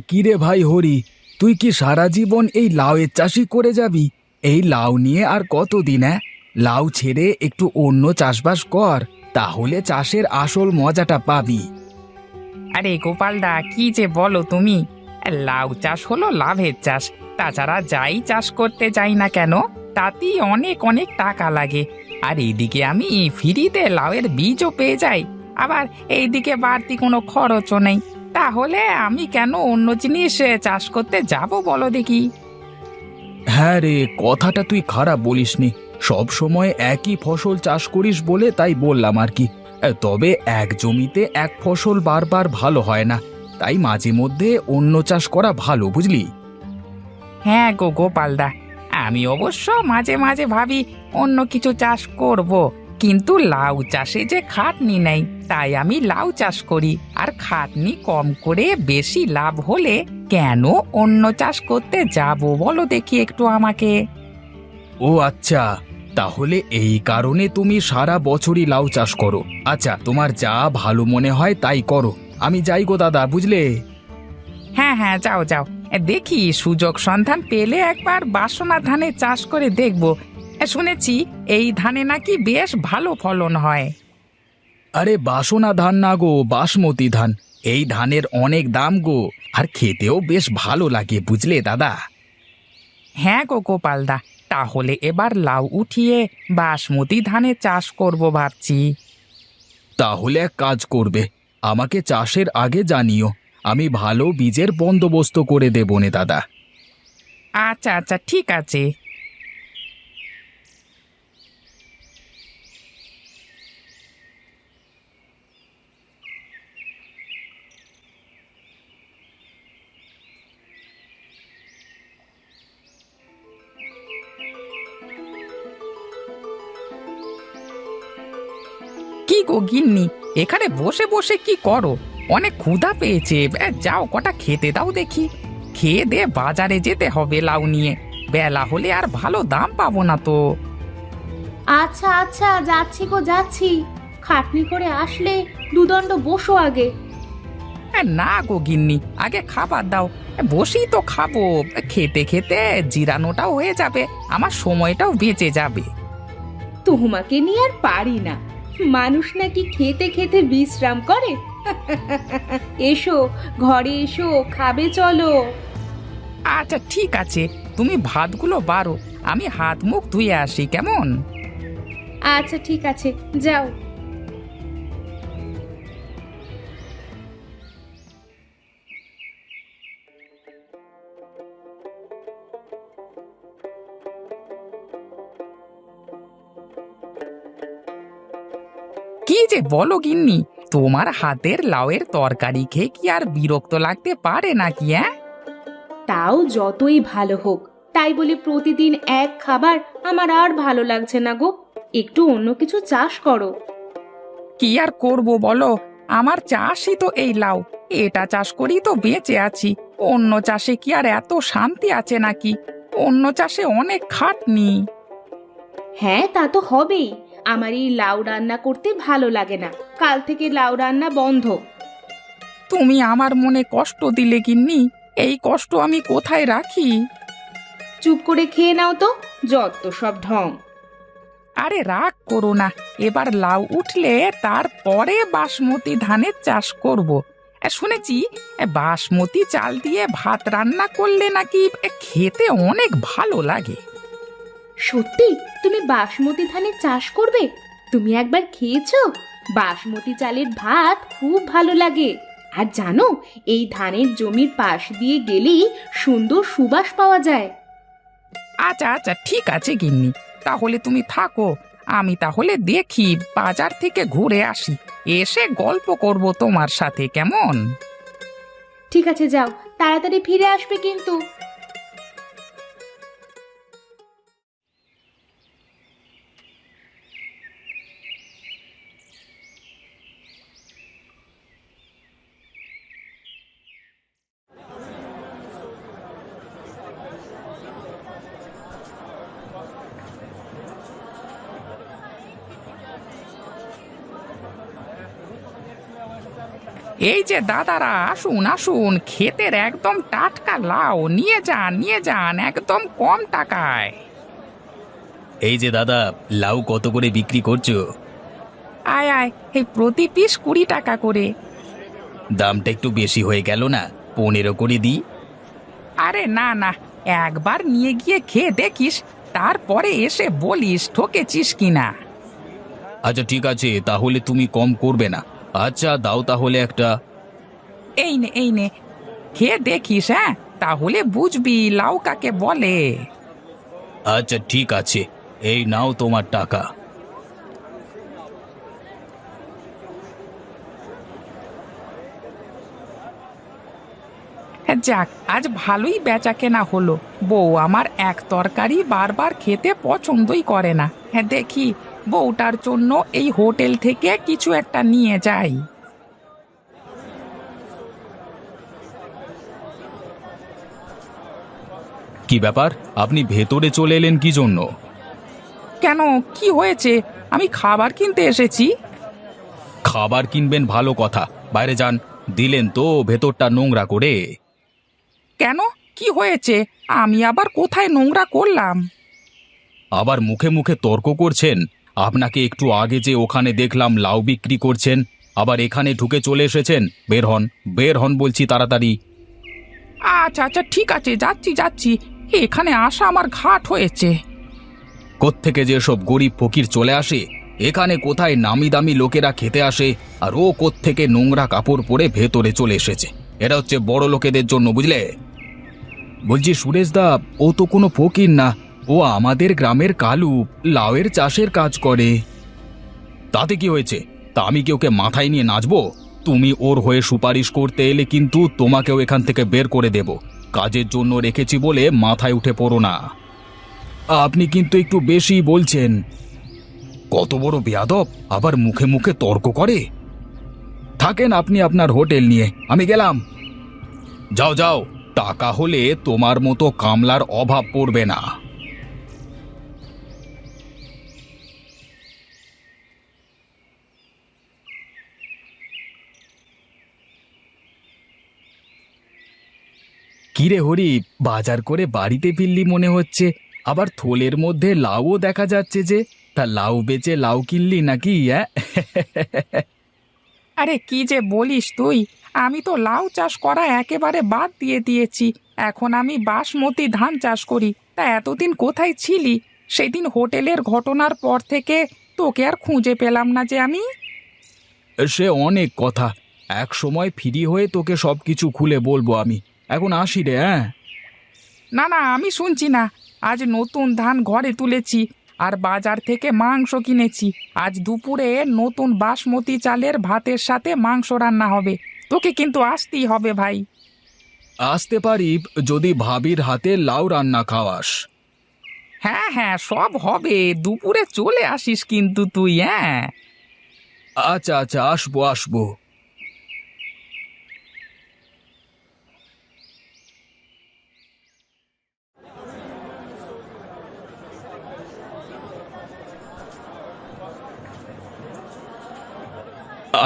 কিরে ভাই হরি, তুই কি সারা জীবন এই লাউয়ের চাষই করে যাবি? এই লাউ নিয়ে আর কতদিন? লাউ ছেড়ে একটু অন্য চাষবাস কর, তাহলে চাষের আসল মজাটা পাবি। আরে গোপালদা, কি যে বলো তুমি! লাউ চাষ হলো লাভের চাষ। তাছাড়া যাই চাষ করতে যাই না কেন, তাতেই অনেক অনেক টাকা লাগে। আর এইদিকে আমি ফ্রিতে লাউয়ের বীজও পেয়ে যাই। আবার এইদিকে বাড়তি কোনো খরচও নেই। তাহলে আমি কেন অন্য জিনিস চাষ করতে যাব বলো দেখি? হ্যাঁ রে, কথাটা তুই খারাপ বলিসনি। সব সময় একই ফসল চাষ করিস বলে তাই বললাম আর কি। তবে এক জমিতে এক ফসল বারবার ভালো হয় না, তাই মাঝে মধ্যে অন্য চাষ করা ভালো, বুঝলি? হ্যাঁ গো গোপালদা, আমি অবশ্য মাঝে মাঝে ভাবি অন্য কিছু চাষ করব, কিন্তু লাউ চাষে যে খাটনি নেই, তাই আমি লাউ চাষ করি। আর খাটনি কম করে বেশি লাভ হলে কেন অন্য চাষ করতে যাব বলো দেখি একটু আমাকে? ও আচ্ছা, তাহলে এই কারণে তুমি সারা বছরই লাউ চাষ করো। আচ্ছা, তোমার যা ভালো মনে হয় তাই করো। আমি যাই গো দাদা, বুঝলে? হ্যাঁ হ্যাঁ, যাও যাও। দেখি সুযোগ সন্ধান পেলে একবার বাসনা ধানের চাষ করে দেখব। শুনেছি এই ধানে নাকি বেশ ভালো ফলন হয়। আরে বাসনা ধান না গো, বাসমতি ধান। এই ধানের অনেক দাম গো, আর খেতেও বেশ ভালো লাগে, বুঝলে দাদা? হ্যাঁ গো গোপালদা, তাহলে এবার লাউ উঠিয়ে বাসমতি ধানের চাষ করব ভাবছি। তাহলে এক কাজ করবে, আমাকে চাষের আগে জানিও। আমি ভালো বীজের বন্দোবস্ত করে দেবো নে দাদা। আচ্ছা আচ্ছা, ঠিক আছে। কি গো গিন্নি, এখানে বসে বসে কি করো? অনেক ক্ষুধা পেয়েছে। যাও কটা খেতে দাও দেখি। খেয়ে দে বাজারে যেতে হবে লাউ নিয়ে। বেলা হলে আর ভালো দাম পাবো না তো। আচ্ছা আচ্ছা, যাচ্ছি গো যাচ্ছি। খাটনি করে আসলে দুদণ্ড বসো আগে। না গো গিন্নি, আগে খাবার দাও। বসি তো খাবো। খেতে খেতে জিরানোটাও হয়ে যাবে, আমার সময়টাও বেঁচে যাবে। তোমাকে নিয়ে আর পারি না। মানুষ নাকি খেতে খেতে বিশ্রাম করে? এসো ঘরে এসো, খাবে চলো। আচ্ছা ঠিক আছে, তুমি ভাতগুলো বাড়ো, আমি হাত মুখ ধুয়ে আসি, কেমন? আচ্ছা ঠিক আছে, যাও। কি যে বলো গিন্নি, তোমার হাতের লাউয়ের তরকারি খেয়ে কি আর বিরক্ত লাগতে পারে নাকি? তাও যতই ভালো হোক, তাই বলে প্রতিদিন এক খাবার আমার আর ভালো লাগছে না গো। একটু অন্য কিছু চাষ করো। কি আর করব বলো, আমার চাষই তো এই লাউ। এটা চাষ করেই তো বেঁচে আছি। অন্য চাষে কি আর এত শান্তি আছে নাকি? অন্য চাষে অনেক খাটনি। হ্যাঁ তা তো হবেই। আমার এই লাউ রান্না করতে ভালো লাগে না, কাল থেকে লাউ রান্না বন্ধ। তুমি আমার মনে কষ্ট দিলে গিন্নি, এই কষ্ট আমি কোথায় রাখি? চুপ করে খেয়ে নাও তো, যত সব ঢং। আরে রাগ করো না, এবার লাউ উঠলে তারপরে বাসমতি ধানের চাষ করব। শুনেছি বাসমতি চাল দিয়ে ভাত রান্না করলে নাকি খেতে অনেক ভালো লাগে। সত্যি তুমি বাসমতি ধানের চাষ করবে? তুমি একবার খেয়েছো? বাসমতি চালের ভাত খুব ভালো লাগে। আর জানো, এই ধানের জমির পাশ দিয়ে গেলেই সুন্দর সুবাস পাওয়া যায়। আচ্ছা আচ্ছা, ঠিক আছে গিন্নি, তাহলে তুমি থাকো। আমি তাহলে দেখি বাজার থেকে ঘুরে আসি, এসে গল্প করব তোমার সাথে, কেমন? ঠিক আছে, যাও, তাড়াতাড়ি ফিরে আসবে কিন্তু। এই যে দাদারা, আসুন আসুন, ক্ষেতের একদম টাটকা লাউ নিয়ে যান একদম কম টাকায়। এই যে দাদা, লাউ কত করে বিক্রি করছো? আয় আয়, এই প্রতি পিস 20 টাকা করে। দামটা একটু বেশি হয়ে গেল না? 15 করে দিই। আরে না না, একবার নিয়ে গিয়ে খেয়ে দেখিস, তারপরে এসে বলিস ঠকেছিস কিনা। আচ্ছা ঠিক আছে, তাহলে তুমি কম করবে না। আচ্ছা দাও তাহলে একটা। এই নে, খেয়ে দেখিস, হ্যাঁ, তাহলে বুঝবি লাউ কাকে বলে। আচ্ছা ঠিক আছে, এই নাও তোমার টাকা। যাক, আজ ভালোই বেচা কেনা হলো। বউ আমার এক তরকারি বারবার খেতে পছন্দই করে না। হ্যাঁ, দেখি বউটার জন্য এই হোটেল থেকে কিছু একটা নিয়ে যাই। কি ব্যাপার, আপনি ভেতরে চলে এলেন কি জন্য? কেন, কি হয়েছে? আমি খাবার কিনতে এসেছি। খাবার কিনবেন ভালো কথা, বাইরে যান। দিলেন তো ভেতরটা নোংরা করে। কেন, কি হয়েছে? আমি আবার কোথায় নোংরা করলাম? আবার মুখে মুখে তর্ক করছেন? আপনাকে একটু আগে যে ওখানে দেখলাম লাউ বিক্রি করছেন, আবার এখানে ঢুকে চলে এসেছেন। বের হন, বের হন বলছি, তাড়াতাড়ি। আচ্ছা আচ্ছা, ঠিক আছে, যাচ্ছি। এখানে আসা আমার ঘাট হয়েছে। কোত্থেকে যে সব গরিব ফকির চলে আসে, এখানে কোথায় নামি দামি লোকেরা খেতে আসে, আর ও কোত্থেকে নোংরা কাপড় পরে ভেতরে চলে এসেছে। এটা হচ্ছে বড় লোকেদের জন্য, বুঝলে? বলছি সুরেশ দা, ও তো কোনো ফকির না, ও আমাদের গ্রামের কালু, লাউয়ের চাষের কাজ করে। তাতে কি হয়েছে? তা আমি কি ওকে মাথায় নিয়ে নাচবো? তুমি ওর হয়ে সুপারিশ করতে এলে কিন্তু তোমাকেও এখান থেকে বের করে দেব। কাজের জন্য রেখেছি বলে মাথায় উঠে পড়ো না। আপনি কিন্তু একটু বেশি বলছেন। কত বড় বেয়াদব, আবার মুখে মুখে তর্ক করে। থাকেন আপনি আপনার হোটেল নিয়ে, আমি গেলাম। যাও যাও, টাকা হলে তোমার মতো কামলার অভাব পড়বে না। কিরে হরি, বাজার করে বাড়িতে ফিরলি মনে হচ্ছে। আবার থলের মধ্যে লাউও দেখা যাচ্ছে যে। তা লাউ বেচে লাউ কিনলি নাকি? আরে কি যে বলিস তুই, আমি তো লাউ চাষ করা একেবারে বাদ দিয়ে দিয়েছি। এখন আমি বাসমতি ধান চাষ করি। তা এতদিন কোথায় ছিলি? সেদিন হোটেলের ঘটনার পর থেকে তোকে আর খুঁজে পেলাম না যে আমি। সে অনেক কথা, এক সময় ফ্রি হয়ে তোকে সবকিছু খুলে বলবো আমি। এখন আসি রে। হ্যাঁ, না না, আমি শুনছি না। আজ নতুন ধান ঘরে তুলেছি, আর বাজার থেকে মাংস কিনেছি। আজ দুপুরে নতুন বাসমতি চালের ভাতের সাথে মাংস রান্না হবে। তোকে কিন্তু আসতেই হবে ভাই। আসতে পারি যদি ভাবির হাতে লাউ রান্না খাওয়াস। হ্যাঁ হ্যাঁ, সব হবে। দুপুরে চলে আসিস কিন্তু তুই, হ্যাঁ। আচ্ছা আচ্ছা, আসবো আসবো।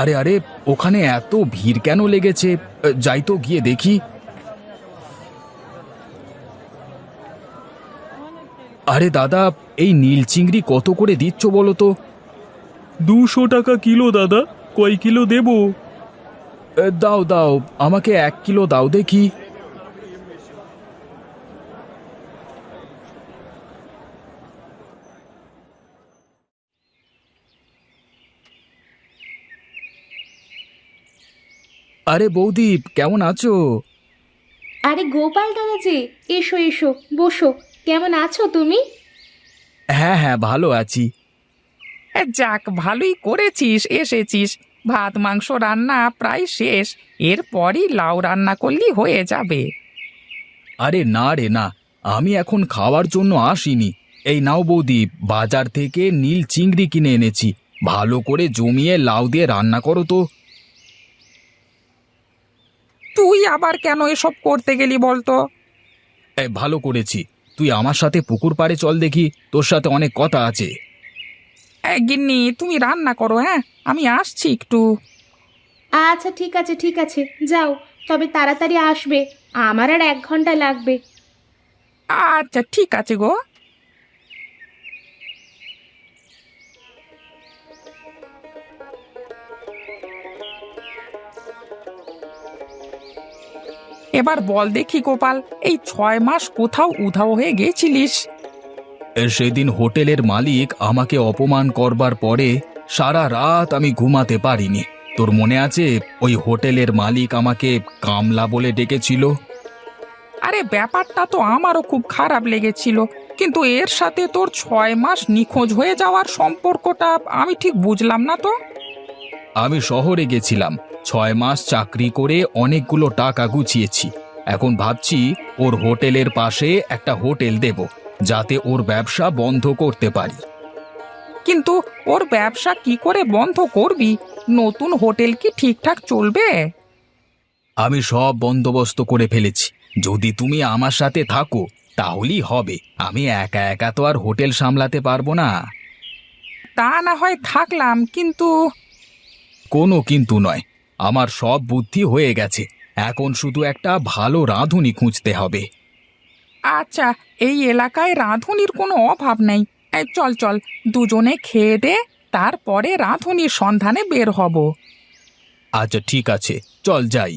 আরে আরে, ওখানে এত ভিড় কেন লেগেছে? যাই তো গিয়ে দেখি। আরে দাদা, এই নীল চিংড়ি কত করে দিচ্ছ বলো তো? 200 টাকা কিলো দাদা, কয় কিলো দেব? দাও দাও, আমাকে 1 কিলো দাও দেখি। আরে বৌদি, কেমন আছো? আরে গোপাল দাদা যে, এসো এসো, বসো। কেমন আছো তুমি? হ্যাঁ হ্যাঁ, ভালো আছি। যাক, ভালোই করেছিস এসেছিস। ভাত মাংস রান্না প্রায় শেষ, এরপরই লাউ রান্না করলি হয়ে যাবে। আরে না রে না, আমি এখন খাওয়ার জন্য আসিনি। এই নাও বৌদি, বাজার থেকে নীল চিংড়ি কিনে এনেছি। ভালো করে জমিয়ে লাউ দিয়ে রান্না করো তো। তুই আবার কেন এসব করতে গেলি বলতো? ভালো করেছি। তুই আমার সাথে পুকুর পাড়ে চল দেখি, তোর সাথে অনেক কথা আছে। গিন্নি, তুমি রান্না করো, হ্যাঁ, আমি আসছি একটু। আচ্ছা ঠিক আছে ঠিক আছে, যাও, তবে তাড়াতাড়ি আসবে, আমার আর 1 ঘন্টা লাগবে। আচ্ছা ঠিক আছে গো। এবার বল দেখি গোপাল, এই 6 মাস কোথাও উধাও হয়ে গেছিলিস? সেদিন হোটেলের মালিক আমাকে অপমান করবার পরে সারা রাত আমি ঘুমাতে পারিনি। তোর মনে আছে ওই হোটেলের মালিক আমাকে কামলা বলে ডেকেছিল? আরে ব্যাপারটা তো আমারও খুব খারাপ লেগেছিল, কিন্তু এর সাথে তোর 6 মাস নিখোঁজ হয়ে যাওয়ার সম্পর্কটা আমি ঠিক বুঝলাম না তো। আমি শহরে গেছিলাম, 6 মাস চাকরি করে অনেকগুলো টাকা গুছিয়েছি। এখন ভাবছি ওর হোটেলের পাশে একটা হোটেল দেব, যাতে ওর ব্যবসা বন্ধ করতে পারি। কিন্তু ওর ব্যবসা কি করে বন্ধ করবি? নতুন হোটেল কি ঠিকঠাক চলবে? আমি সব বন্দোবস্ত করে ফেলেছি, যদি তুমি আমার সাথে থাকো তাহলেই হবে। আমি একা একা তো আর হোটেল সামলাতে পারবো না। তা না হয় থাকলাম, কিন্তু কোনো কিন্তু নয়, আমার সব বুদ্ধি হয়ে গেছে, এখন শুধু একটা ভালো রাঁধুনি খুঁজতে হবে। আচ্ছা, এই এলাকায় রাঁধুনির কোনো অভাব নেই। এই চল চল, দুজনে খেয়ে দে, তারপরে রাঁধুনির সন্ধানে বের হব। আচ্ছা ঠিক আছে, চল যাই।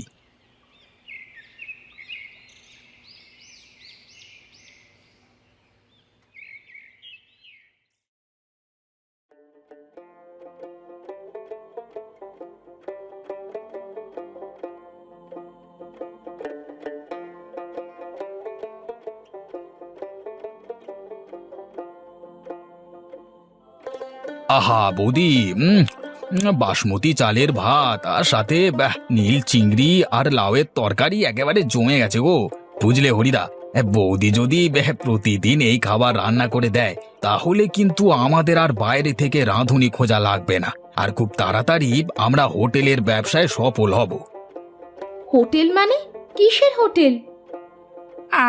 আহা বৌদি, বাসমতি চালের ভাত আর সাথে নীল চিংড়ি আর লাউয়ের তরকারি একেবারে জমে গেছে গো। বুঝলে হরিদা, বৌদি যদি প্রতিদিন এই খাবার রান্না করে দেয় তাহলে কিন্তু আমাদের আর বাইরে থেকে রাঁধুনি খোঁজা লাগবে না, আর খুব তাড়াতাড়ি আমরা হোটেলের ব্যবসায় সফল হব। হোটেল মানে? কিসের হোটেল?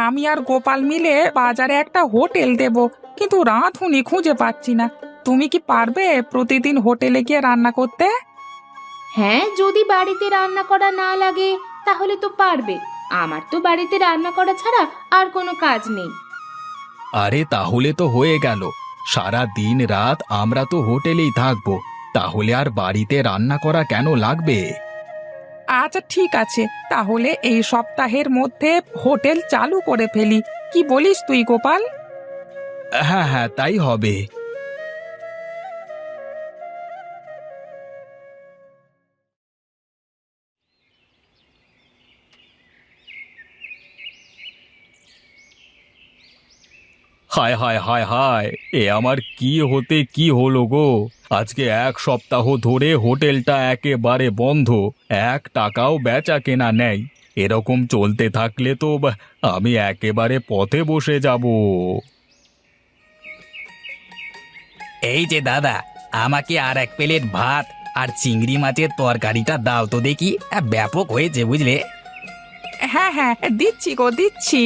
আমি আর গোপাল মিলে বাজারে একটা হোটেল দেব, কিন্তু রাঁধুনি খুঁজে পাচ্ছি না। তুমি কি পারবে প্রতিদিন হোটেলে গিয়ে রান্না করতে? হ্যাঁ, যদি বাড়িতে রান্না করা না লাগে তাহলে তো পারবে। আমার তো বাড়িতে রান্না করা ছাড়া আর কোনো কাজ নেই। আরে তাহলে তো হয়ে গেল, সারা দিন রাত আমরা তো হোটেলেই থাকবো, তাহলে আর বাড়িতে রান্না করা কেন লাগবে? আচ্ছা ঠিক আছে, তাহলে এই সপ্তাহের মধ্যে হোটেল চালু করে ফেলি। কি বলিস তুই গোপাল? হ্যাঁ হ্যাঁ, তাই হবে। হায় হায় হায় হায়, এ আমার কি হতে কি হলো গো! আজকে 1 সপ্তাহ ধরে হোটেলটা একেবারে বন্ধ, 1 টাকাও বেচা কেনা নেই। এরকম চলতে থাকলে তো আমি একেবারে পথে বসে যাব। এই যে দাদা, আমাকে আর 1 প্লেট ভাত আর চিংড়ি মাছের তরকারিটা দাও তো দেখি, ব্যাপক হয়েছে বুঝলে। হ্যাঁ হ্যাঁ, দিচ্ছি গো দিচ্ছি।